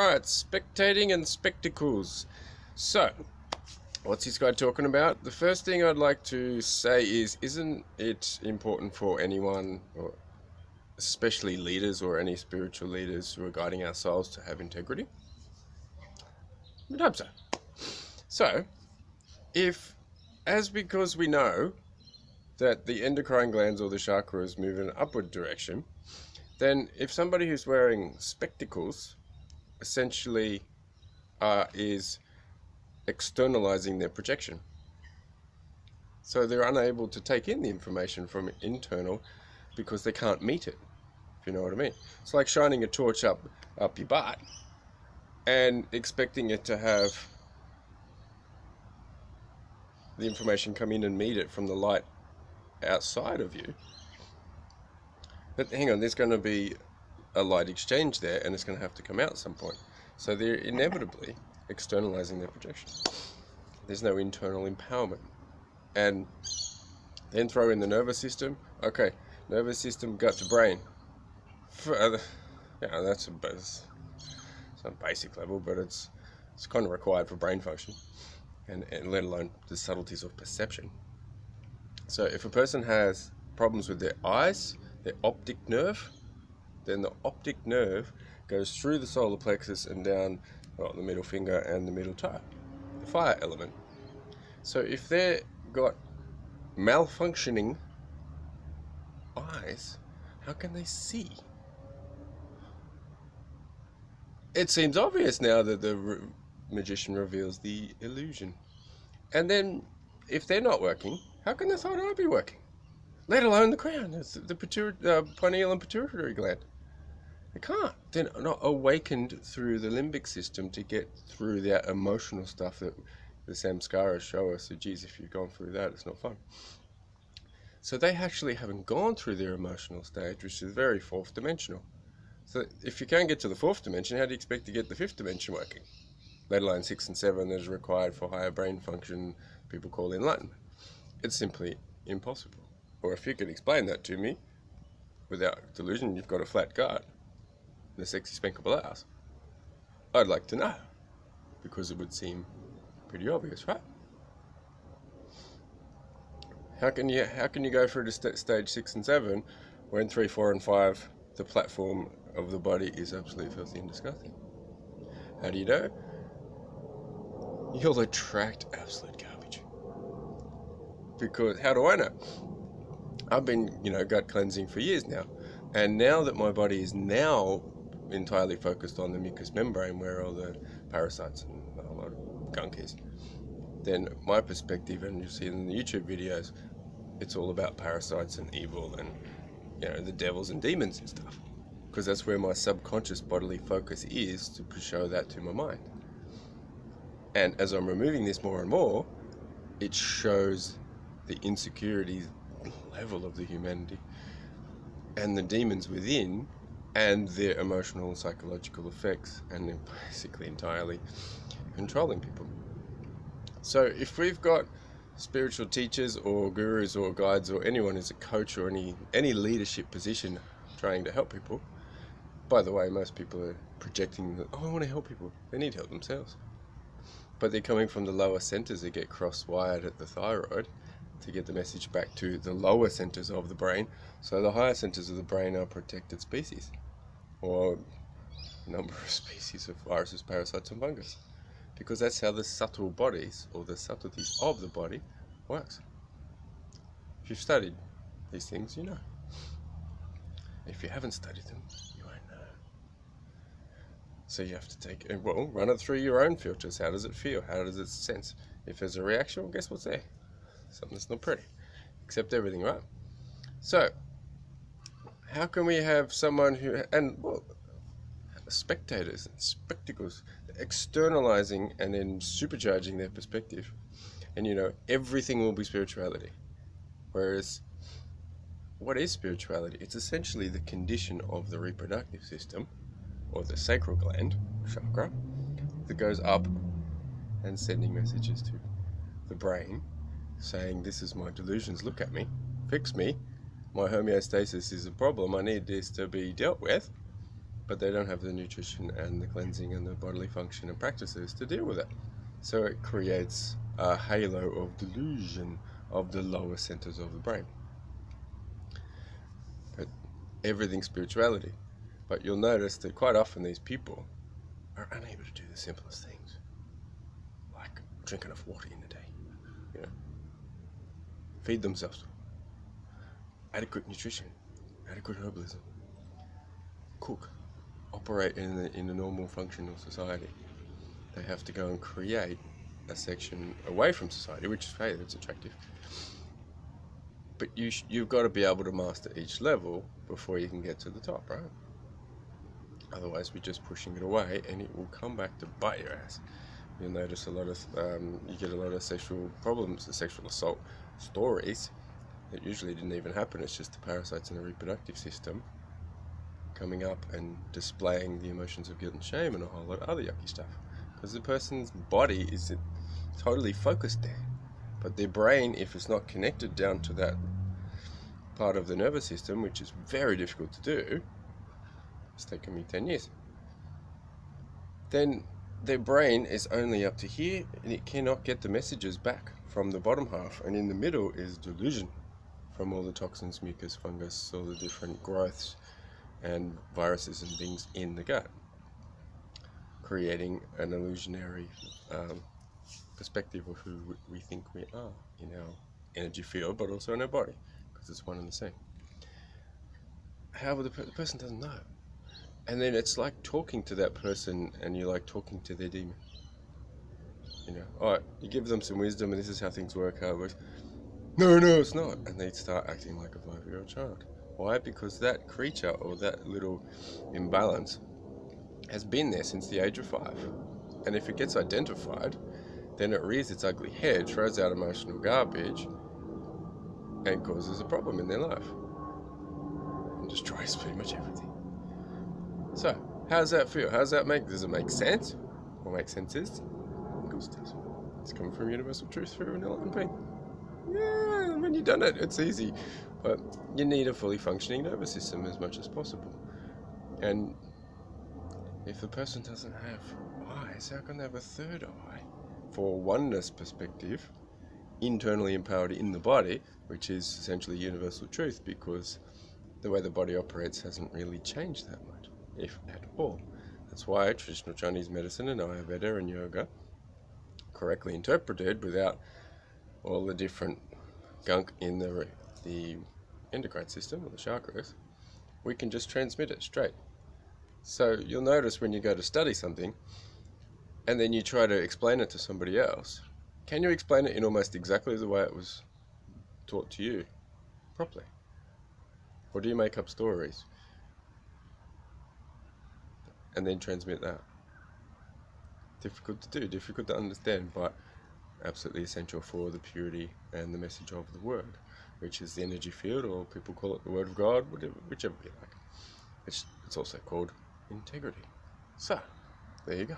Alright, spectating and spectacles. So, what's this guy talking about? The first thing I'd like to say is, isn't it important for anyone, or especially leaders or any spiritual leaders who are guiding our souls, to have integrity? I'd hope so. So, because we know that the endocrine glands or the chakras move in an upward direction, then if somebody who's wearing spectacles essentially is externalizing their projection. So they're unable to take in the information from internal because they can't meet it, if you know what I mean. It's like shining a torch up your butt and expecting it to have the information come in and meet it from the light outside of you. But hang on, there's going to be a light exchange there, and it's going to have to come out at some point. So they're inevitably externalizing their projection. There's no internal empowerment. And then throw in the nervous system. Okay, nervous system, gut to brain. That's it's on basic level, but it's kind of required for brain function, and let alone the subtleties of perception. So if a person has problems with their eyes, their optic nerve, then the optic nerve goes through the solar plexus and down the middle finger and the middle toe, the fire element. So if they've got malfunctioning eyes, how can they see? It seems obvious now that the magician reveals the illusion. And then, if they're not working, how can the third eye be working? Let alone the crown, the pineal and pituitary gland. They can't. They're not awakened through the limbic system to get through that emotional stuff that the samskaras show us. So, geez, if you've gone through that, it's not fun. So they actually haven't gone through their emotional stage, which is very fourth dimensional. So if you can't get to the fourth dimension, how do you expect to get the fifth dimension working? Let alone 6 and 7 that is required for higher brain function people call enlightenment. It's simply impossible. Or if you could explain that to me without delusion, you've got a flat guard and a sexy spankable ass, I'd like to know, because it would seem pretty obvious, right? How can you go through to stage 6 and 7 when 3, 4, and 5 the platform of the body is absolutely filthy and disgusting? How do you know? You'll attract absolute garbage. Because how do I know? I've been, gut cleansing for years now, and now that my body is now entirely focused on the mucous membrane, where all the parasites and a whole lot of gunk is, then my perspective, and you'll see in the YouTube videos, it's all about parasites and evil and the devils and demons and stuff, because that's where my subconscious bodily focus is, to show that to my mind. And as I'm removing this more and more, it shows the insecurity level of the humanity and the demons within, and their emotional and psychological effects, and they're basically entirely controlling people. So if we've got spiritual teachers or gurus or guides or anyone who's a coach or any leadership position trying to help people, by the way, most people are projecting that, I want to help people. They need help themselves. But they're coming from the lower centers that get cross-wired at the thyroid to get the message back to the lower centers of the brain. So the higher centers of the brain are protected species, or a number of species of viruses, parasites, and fungus. Because that's how the subtle bodies, or the subtleties of the body, works. If you've studied these things, you know. If you haven't studied them, you won't know. So you have to run it through your own filters. How does it feel? How does it sense? If there's a reaction, well, guess what's there? Something that's not pretty. Accept everything, right? So, how can we have someone spectators and spectacles, externalizing and then supercharging their perspective, and everything will be spirituality. Whereas, what is spirituality? It's essentially the condition of the reproductive system, or the sacral gland chakra, that goes up and sending messages to the brain saying, this is my delusions, look at me, fix me, my homeostasis is a problem, I need this to be dealt with. but they don't have the nutrition and the cleansing and the bodily function and practices to deal with it. So it creates a halo of delusion of the lower centers of the brain. But everything's spirituality. But you'll notice that quite often these people are unable to do the simplest things, like drink enough water in a day, feed themselves, adequate nutrition, adequate herbalism, cook, operate in a normal functional society. They have to go and create a section away from society, which is, hey, that's attractive. But you've got to be able to master each level before you can get to the top, right? Otherwise, we're just pushing it away, and it will come back to bite your ass. You'll notice you get a lot of sexual problems, the sexual assault stories that usually didn't even happen. It's just the parasites in the reproductive system coming up and displaying the emotions of guilt and shame and a whole lot of other yucky stuff. Because the person's body is totally focused there. But their brain, if it's not connected down to that part of the nervous system, which is very difficult to do, it's taken me 10 years, then their brain is only up to here and it cannot get the messages back from the bottom half. And in the middle is delusion from all the toxins, mucus, fungus, all the different growths and viruses and things in the gut, creating an illusionary perspective of who we think we are in our energy field, but also in our body, because it's one and the same. However, the person doesn't know. And then it's like talking to that person and you're like talking to their demon. Alright, you give them some wisdom and this is how things work, how it works. No, it's not. And they start acting like a 5-year-old child. Why? Because that creature or that little imbalance has been there since the age of 5. And if it gets identified, then it rears its ugly head, throws out emotional garbage, and causes a problem in their life. And destroys pretty much everything. So, how does that feel? Does it make sense? Or make senses? Of course it does. It's coming from universal truth through an enlightened being. Yeah, when you've done it, it's easy. But you need a fully functioning nervous system as much as possible. And if the person doesn't have eyes, how can they have a third eye? For a oneness perspective, internally empowered in the body, which is essentially universal truth, because the way the body operates hasn't really changed that much, if at all. That's why traditional Chinese medicine and Ayurveda and yoga, correctly interpreted without all the different gunk in the endocrine system or the chakras, we can just transmit it straight. So you'll notice when you go to study something and then you try to explain it to somebody else, can you explain it in almost exactly the way it was taught to you properly? Or do you make up stories and then transmit that? Difficult to do, difficult to understand, but absolutely essential for the purity and the message of the word, which is the energy field, or people call it the word of God, whichever you like. It's also called integrity. So, there you go.